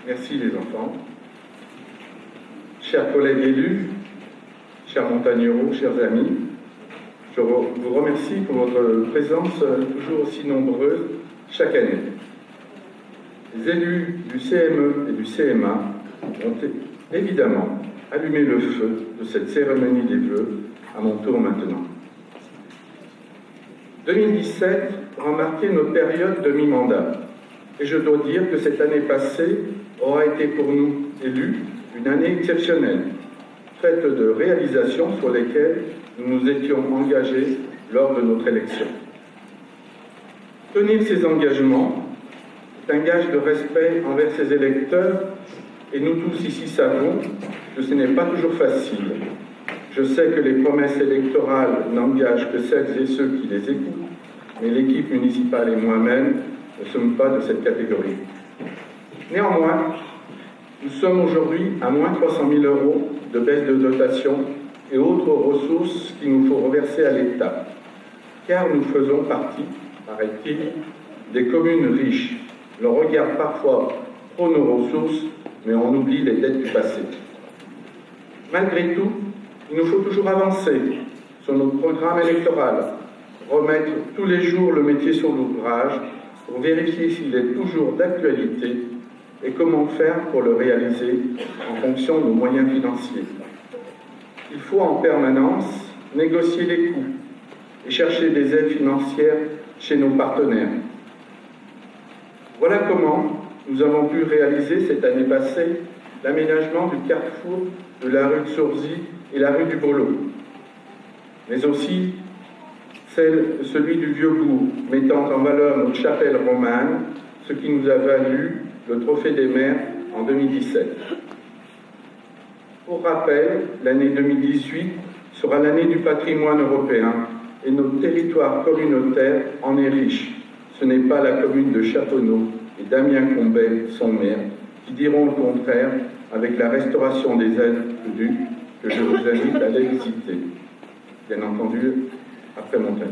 Merci les enfants. Chers collègues élus, chers montagneros, chers amis, je vous remercie pour votre présence toujours aussi nombreuse chaque année. Les élus du CME et du CMA ont évidemment allumé le feu de cette cérémonie des vœux à mon tour maintenant. 2017 aura marqué notre période de mi-mandat et je dois dire que cette année passée aura été pour nous, élus, une année exceptionnelle, faite de réalisations sur lesquelles nous nous étions engagés lors de notre élection. Tenir ces engagements est un gage de respect envers ses électeurs et nous tous ici savons que ce n'est pas toujours facile. Je sais que les promesses électorales n'engagent que celles et ceux qui les écoutent, mais l'équipe municipale et moi-même ne sommes pas de cette catégorie. Néanmoins, nous sommes aujourd'hui à moins 300 000 € de baisse de dotation et autres ressources qu'il nous faut reverser à l'État, car nous faisons partie, paraît-il, des communes riches. L'on regarde parfois trop nos ressources, mais on oublie les dettes du passé. Malgré tout, il nous faut toujours avancer sur notre programme électoral, remettre tous les jours le métier sur l'ouvrage pour vérifier s'il est toujours d'actualité et comment faire pour le réaliser en fonction de nos moyens financiers. Il faut en permanence négocier les coûts et chercher des aides financières chez nos partenaires. Voilà comment nous avons pu réaliser cette année passée l'aménagement du carrefour de la rue de Sourzy et la rue du Boulot, mais aussi celui du Vieux-Bourg, mettant en valeur notre chapelle romane, ce qui nous a valu le Trophée des maires en 2017. Pour rappel, l'année 2018 sera l'année du patrimoine européen et notre territoire communautaire en est riche. Ce n'est pas la commune de Châteauneau et Damien Combet, son maire, qui diront le contraire avec la restauration des aqueducs que je vous invite à aller visiter. Bien entendu, après Montagne.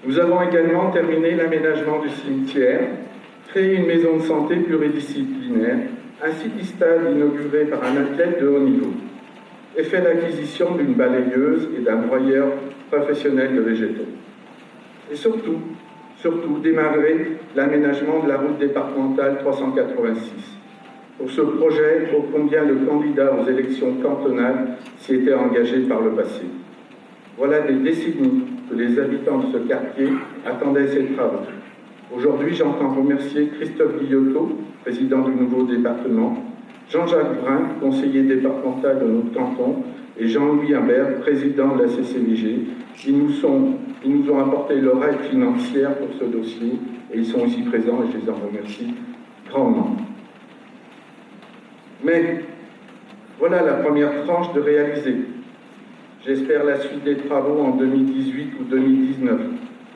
Nous avons également terminé l'aménagement du cimetière, créé une maison de santé pluridisciplinaire, un city-stade inauguré par un athlète de haut niveau, et fait l'acquisition d'une balayeuse et d'un broyeur professionnel de végétaux. Et surtout démarrer l'aménagement de la route départementale 386. Pour ce projet, ô combien le candidat aux élections cantonales s'y était engagé par le passé. Voilà des décennies que les habitants de ce quartier attendaient ces travaux. Aujourd'hui, j'entends remercier Christophe Guillotot, président du nouveau département, Jean-Jacques Brun, conseiller départemental de notre canton, et Jean-Louis Imbert, président de la CCVG. Ils nous ont apporté leur aide financière pour ce dossier et ils sont ici présents et je les en remercie grandement. Mais voilà la première tranche de réaliser. J'espère la suite des travaux en 2018 ou 2019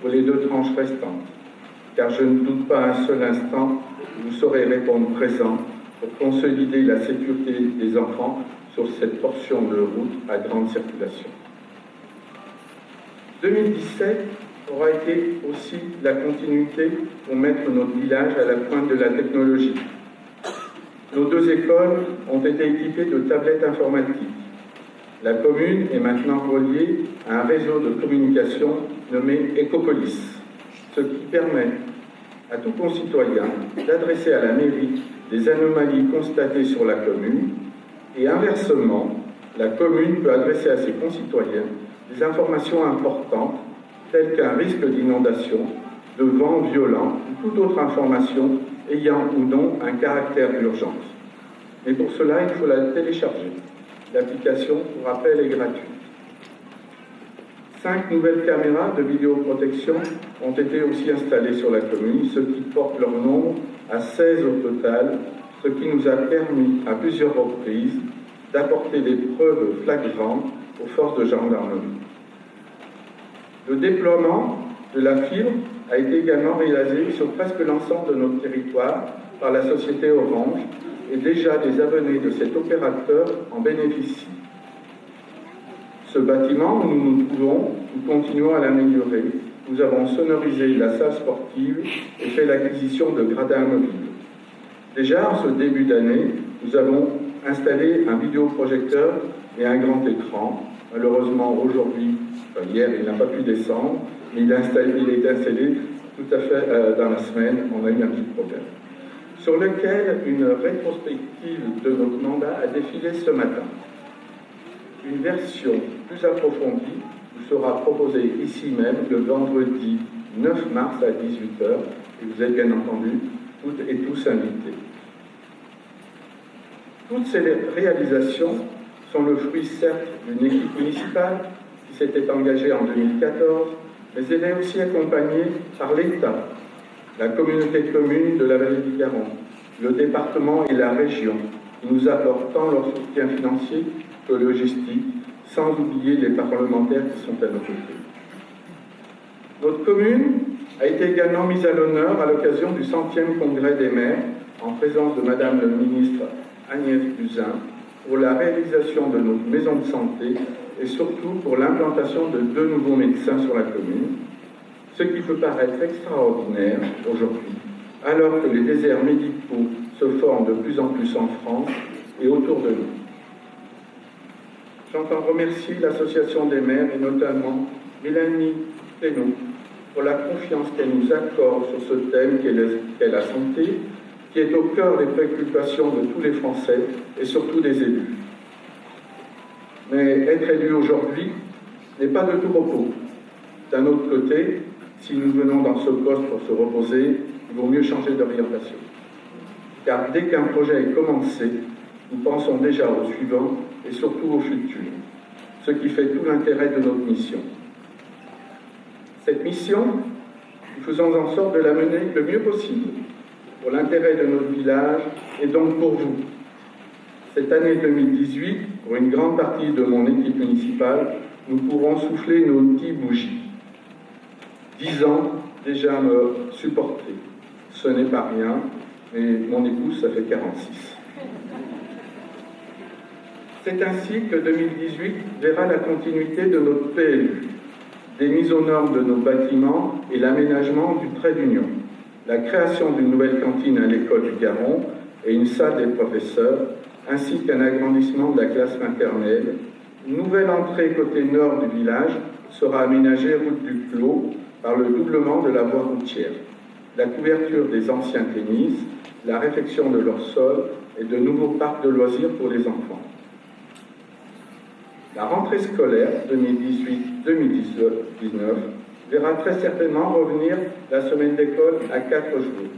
pour les 2 tranches restantes, car je ne doute pas un seul instant que vous saurez répondre présent pour consolider la sécurité des enfants sur cette portion de route à grande circulation. 2017 aura été aussi la continuité pour mettre notre village à la pointe de la technologie. Nos 2 écoles ont été équipées de tablettes informatiques. La commune est maintenant reliée à un réseau de communication nommé Ecopolis, ce qui permet à tout concitoyen d'adresser à la mairie des anomalies constatées sur la commune et inversement, la commune peut adresser à ses concitoyens des informations importantes telles qu'un risque d'inondation, de vent violent ou toute autre information ayant ou non un caractère d'urgence. Mais pour cela, il faut la télécharger. L'application, pour rappel, est gratuite. 5 nouvelles caméras de vidéoprotection ont été aussi installées sur la commune, ce qui porte leur nombre à 16 au total, ce qui nous a permis à plusieurs reprises d'apporter des preuves flagrantes aux forces de gendarmerie. Le déploiement de la fibre a été également réalisé sur presque l'ensemble de notre territoire par la société Orange et déjà des abonnés de cet opérateur en bénéficient. Ce bâtiment où nous nous trouvons, nous continuons à l'améliorer nous avons sonorisé la salle sportive et fait l'acquisition de gradins mobiles. Déjà, en ce début d'année, nous avons installé un vidéoprojecteur et un grand écran. Malheureusement, aujourd'hui, hier, il n'a pas pu descendre, mais il est installé tout à fait dans la semaine. On a eu un petit problème. Sur lequel une rétrospective de notre mandat a défilé ce matin. Une version plus approfondie vous sera proposée ici même le vendredi 9 mars à 18h, et vous êtes bien entendu toutes et tous invités. Toutes ces réalisations sont le fruit certes d'une équipe municipale qui s'était engagée en 2014, mais elle est aussi accompagnée par l'État, la communauté de communes de la vallée du Garonne, le département et la région, qui nous apportent tant leur soutien financier que logistique, sans oublier les parlementaires qui sont à nos côtés. Notre commune a été également mise à l'honneur à l'occasion du 100e congrès des maires, en présence de Madame le ministre Agnès Buzyn, pour la réalisation de notre maison de santé et surtout pour l'implantation de 2 nouveaux médecins sur la commune, ce qui peut paraître extraordinaire aujourd'hui, alors que les déserts médicaux se forment de plus en plus en France et autour de nous. J'entends remercier l'Association des maires et notamment Mélanie Plénaud pour la confiance qu'elle nous accorde sur ce thème qu'est la santé, qui est au cœur des préoccupations de tous les Français et surtout des élus. Mais être élu aujourd'hui n'est pas de tout repos. D'un autre côté, si nous venons dans ce poste pour se reposer, il vaut mieux changer d'orientation. Car dès qu'un projet est commencé, nous pensons déjà au suivant et surtout au futur, ce qui fait tout l'intérêt de notre mission. Cette mission, nous faisons en sorte de la mener le mieux possible, pour l'intérêt de notre village et donc pour vous. Cette année 2018, pour une grande partie de mon équipe municipale, nous pourrons souffler nos 10 bougies. 10 ans déjà à me supporter. Ce n'est pas rien, mais mon épouse, ça fait 46. C'est ainsi que 2018 verra la continuité de notre PLU, des mises aux normes de nos bâtiments et l'aménagement du trait d'union, la création d'une nouvelle cantine à l'école du Garon et une salle des professeurs, ainsi qu'un agrandissement de la classe maternelle. Une nouvelle entrée côté nord du village sera aménagée route du Clos par le doublement de la voie routière, la couverture des anciens tennis, la réfection de leur sol et de nouveaux parcs de loisirs pour les enfants. La rentrée scolaire 2018-2019 verra très certainement revenir la semaine d'école à 4 jours,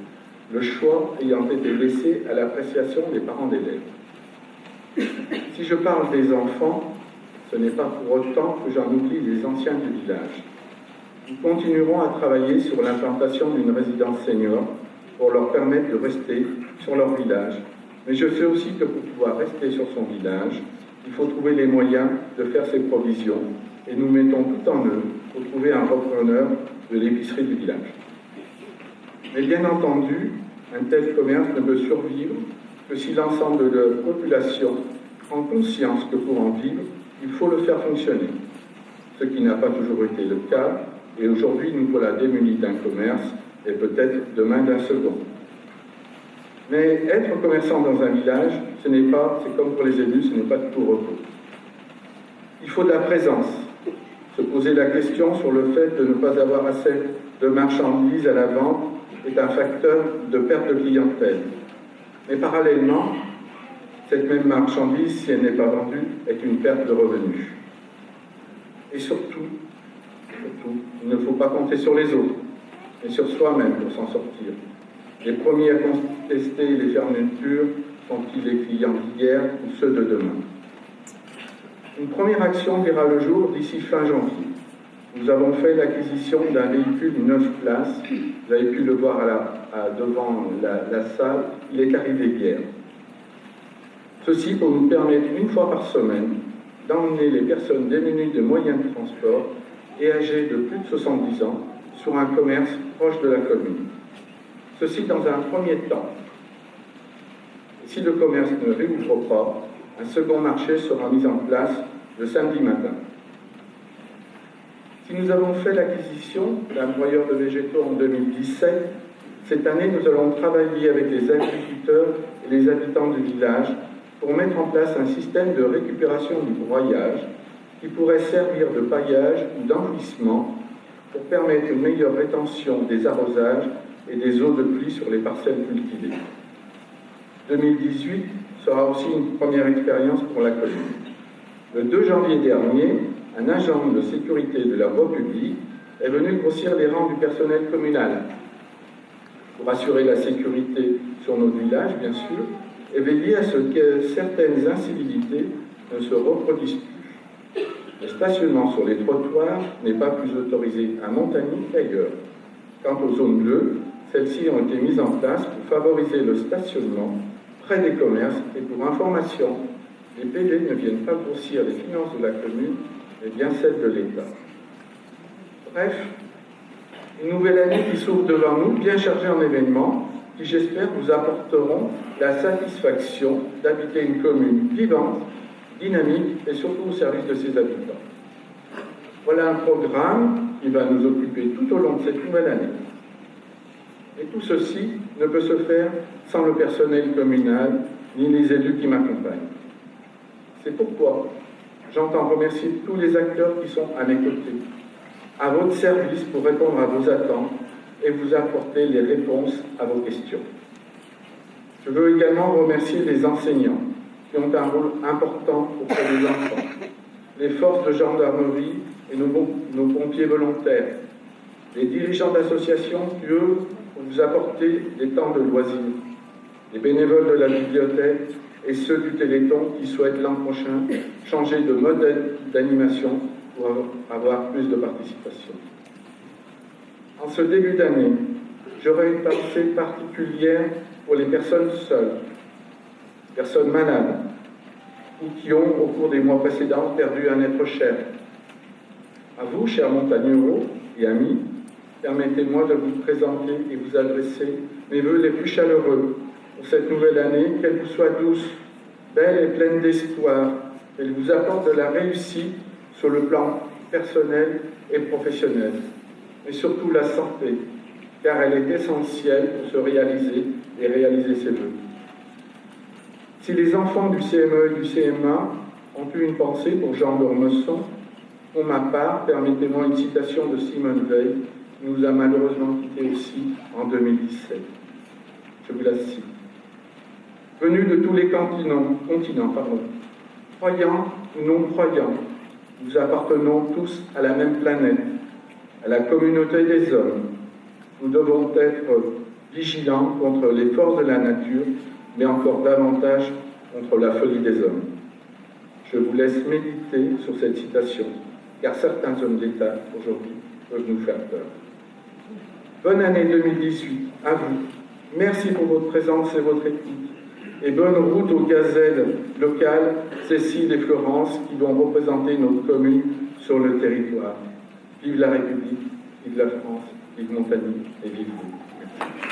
le choix ayant été laissé à l'appréciation des parents d'élèves. Si je parle des enfants, ce n'est pas pour autant que j'en oublie les anciens du village. Nous continuerons à travailler sur l'implantation d'une résidence senior pour leur permettre de rester sur leur village. Mais je sais aussi que pour pouvoir rester sur son village, il faut trouver les moyens de faire ces provisions et nous mettons tout en œuvre pour trouver un repreneur de l'épicerie du village. Mais bien entendu, un tel commerce ne peut survivre que si l'ensemble de la population prend conscience que pour en vivre, il faut le faire fonctionner. Ce qui n'a pas toujours été le cas, et aujourd'hui nous voilà démunis d'un commerce et peut-être demain d'un second. Mais être commerçant dans un village, c'est comme pour les élus, ce n'est pas de tout repos. Il faut de la présence, se poser la question sur le fait de ne pas avoir assez de marchandises à la vente est un facteur de perte de clientèle. Mais parallèlement, cette même marchandise, si elle n'est pas vendue, est une perte de revenus. Et surtout, il ne faut pas compter sur les autres, mais sur soi-même pour s'en sortir. Les premiers à contester les fermetures sont-ils les clients d'hier ou ceux de demain? Une première action verra le jour d'ici fin janvier. Nous avons fait l'acquisition d'un véhicule 9 places. Vous avez pu le voir devant la salle. Il est arrivé hier. Ceci pour nous permettre une fois par semaine d'emmener les personnes démunies de moyens de transport et âgées de plus de 70 ans sur un commerce proche de la commune. Ceci dans un premier temps. Et si le commerce ne réouvre pas, un second marché sera mis en place le samedi matin. Si nous avons fait l'acquisition d'un broyeur de végétaux en 2017, cette année, nous allons travailler avec les agriculteurs et les habitants du village pour mettre en place un système de récupération du broyage qui pourrait servir de paillage ou d'enfouissement pour permettre une meilleure rétention des arrosages et des eaux de pluie sur les parcelles cultivées. 2018 sera aussi une première expérience pour la commune. Le 2 janvier dernier, un agent de sécurité de la voie publique est venu grossir les rangs du personnel communal pour assurer la sécurité sur notre village, bien sûr, et veiller à ce que certaines incivilités ne se reproduisent plus. Le stationnement sur les trottoirs n'est pas plus autorisé à Montagny qu'ailleurs. Quant aux zones bleues, celles-ci ont été mises en place pour favoriser le stationnement près des commerces et pour information, les PD ne viennent pas grossir les finances de la commune, mais bien celles de l'État. Bref, une nouvelle année qui s'ouvre devant nous, bien chargée en événements, qui j'espère vous apporteront la satisfaction d'habiter une commune vivante, dynamique et surtout au service de ses habitants. Voilà un programme qui va nous occuper tout au long de cette nouvelle année. Et tout ceci ne peut se faire sans le personnel communal ni les élus qui m'accompagnent. C'est pourquoi j'entends remercier tous les acteurs qui sont à mes côtés, à votre service pour répondre à vos attentes et vous apporter les réponses à vos questions. Je veux également remercier les enseignants qui ont un rôle important auprès des enfants, les forces de gendarmerie et nos pompiers volontaires, les dirigeants d'associations qui, eux, vont vous apporter des temps de loisirs, les bénévoles de la bibliothèque et ceux du Téléthon qui souhaitent l'an prochain changer de mode d'animation pour avoir plus de participation. En ce début d'année, j'aurai une pensée particulière pour les personnes seules, personnes malades, ou qui ont, au cours des mois précédents, perdu un être cher. À vous, chers montagneros et amis, permettez-moi de vous présenter et vous adresser mes vœux les plus chaleureux pour cette nouvelle année, qu'elle vous soit douce, belle et pleine d'espoir, qu'elle vous apporte de la réussite sur le plan personnel et professionnel, mais surtout la santé, car elle est essentielle pour se réaliser et réaliser ses vœux. Si les enfants du CME et du CMA ont eu une pensée pour Jean d'Ormesson, pour ma part, permettez-moi une citation de Simone Veil, qui nous a malheureusement quittés aussi en 2017. Je vous la cite. « Venus de tous les continents, croyants ou non-croyants, nous appartenons tous à la même planète, à la communauté des hommes. Nous devons être vigilants contre les forces de la nature, mais encore davantage contre la folie des hommes. » Je vous laisse méditer sur cette citation, car certains hommes d'État aujourd'hui peuvent nous faire peur. Bonne année 2018 à vous. Merci pour votre présence et votre écoute. Et bonne route aux gazelles locales, Cécile et Florence, qui vont représenter notre commune sur le territoire. Vive la République, vive la France, vive Montagny et vive vous. Merci.